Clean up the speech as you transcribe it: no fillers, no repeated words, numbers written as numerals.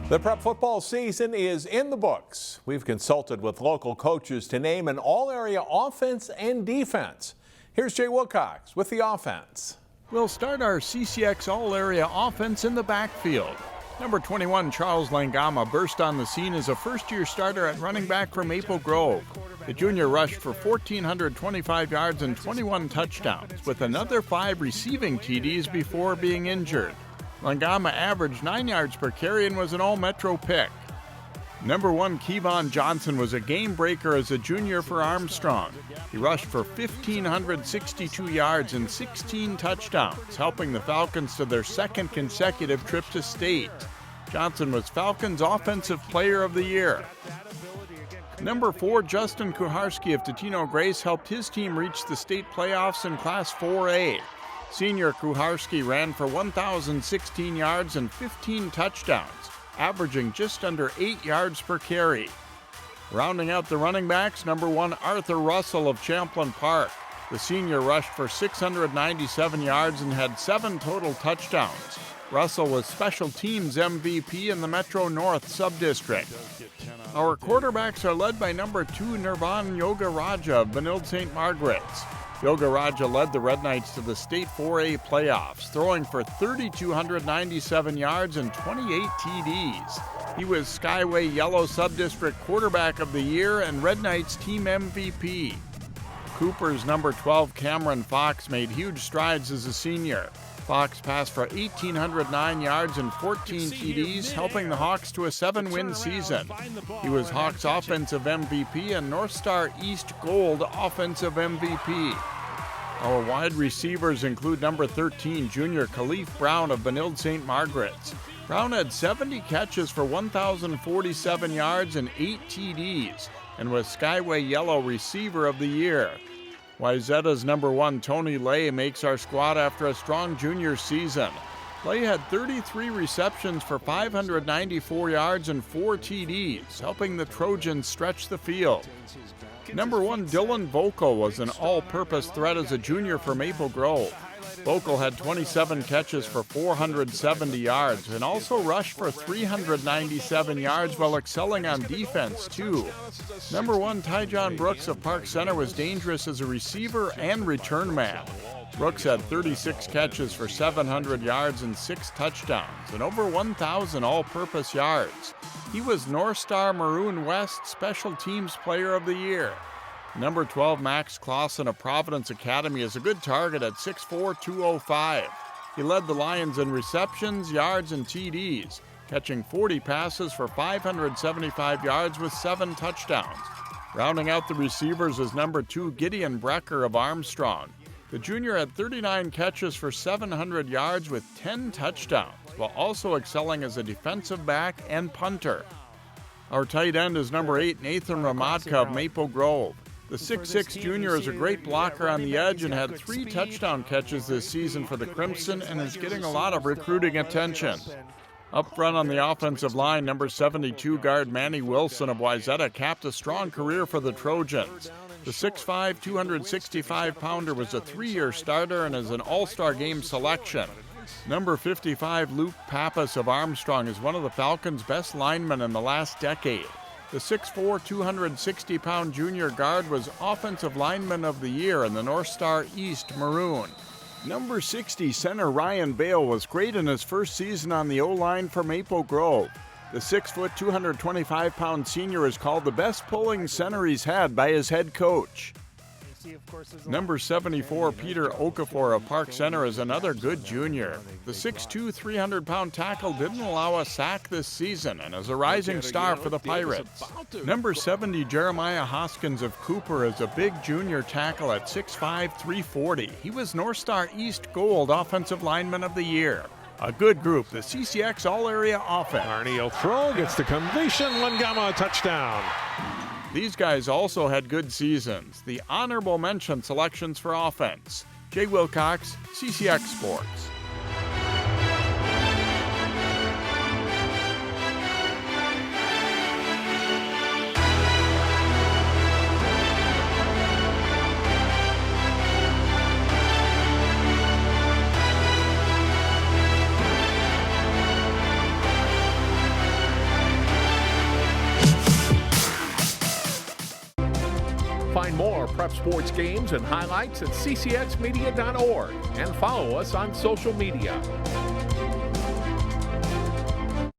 The prep football season is in the books. We've consulted with local coaches to name an all-area offense and defense. Here's Jay Wilcox with the offense. We'll start our CCX All-Area Offense in the backfield. Number 21, Charles Langama, burst on the scene as a first-year starter at running back for Maple Grove. The junior rushed for 1,425 yards and 21 touchdowns, with another 5 receiving TDs before being injured. Langama averaged 9 yards per carry and was an all-metro pick. Number 1, Kevon Johnson was a game breaker as a junior for Armstrong. He rushed for 1,562 yards and 16 touchdowns, helping the Falcons to their second consecutive trip to state. Johnson was Falcons Offensive Player of the Year. Number 4, Justin Kohari of Totino Grace helped his team reach the state playoffs in Class 4A. Senior Kohari ran for 1,016 yards and 15 touchdowns, averaging just under 8 yards per carry. Rounding out the running backs, number 1, Arthur Russell of Champlin Park. The senior rushed for 697 yards and had 7 total touchdowns. Russell was Special Teams MVP in the Metro North Subdistrict. Our quarterbacks are led by number 2, Nirvan Yoga Raja of Benilde St. Margaret's. Yoga Raja led the Red Knights to the State 4A playoffs, throwing for 3,297 yards and 28 TDs. He was Skyway Yellow Subdistrict Quarterback of the Year and Red Knights Team MVP. Cooper's number 12, Cameron Fox, made huge strides as a senior. Fox passed for 1,809 yards and 14 TDs, helping the Hawks to a 7-win season. He was Hawks Offensive MVP and North Star East Gold Offensive MVP. Our wide receivers include number 13, junior Khalif Brown of Benilde St. Margaret's. Brown had 70 catches for 1,047 yards and 8 TDs, and was Skyway Yellow Receiver of the Year. Wayzata's number 1, Tony Lay, makes our squad after a strong junior season. Lay had 33 receptions for 594 yards and 4 TDs, helping the Trojans stretch the field. Number 1, Dylan Vocal was an all-purpose threat as a junior for Maple Grove. Vocal had 27 catches for 470 yards and also rushed for 397 yards while excelling on defense, too. Number 1, Tai Brooks of Park Center was dangerous as a receiver and return man. Brooks had 36 catches for 700 yards and 6 touchdowns and over 1,000 all-purpose yards. He was North Star Maroon West Special Teams Player of the Year. Number 12, Max Clausen of Providence Academy is a good target at 6'4", 205. He led the Lions in receptions, yards, and TDs, catching 40 passes for 575 yards with 7 touchdowns. Rounding out the receivers is number 2, Gideon Brecker of Armstrong. The junior had 39 catches for 700 yards with 10 touchdowns, while also excelling as a defensive back and punter. Our tight end is number 8, Nathan Ramadka of Maple Grove. The 6'6" junior is a great blocker on the edge and had 3 touchdown catches this season for the Crimson and is getting a lot of recruiting attention. Up front on the offensive line, number 72 guard Manny Wilson of Wayzata capped a strong career for the Trojans. The 6'5", 265-pounder was a 3-year starter and is an all-star game selection. Number 55, Luke Pappas of Armstrong, is one of the Falcons' best linemen in the last decade. The 6'4", 260-pound junior guard was Offensive Lineman of the Year in the North Star East Maroon. Number 60, center Ryan Bale, was great in his first season on the O-line for Maple Grove. The 6', 225-pound senior is called the best pulling center he's had by his head coach. Number 74, Peter Okafor of Park Center, is another good junior. The 6'2", 300-pound tackle didn't allow a sack this season and is a rising star for the Pirates. Number 70, Jeremiah Hoskins of Cooper, is a big junior tackle at 6'5", 340. He was North Star East Gold Offensive Lineman of the Year. A good group, the CCX All-Area Offense. Arnie will throw, gets the completion, Langama, touchdown. These guys also had good seasons. The honorable mention selections for offense. Jay Wilcox, CCX Sports. Find more prep sports games and highlights at ccxmedia.org and follow us on social media.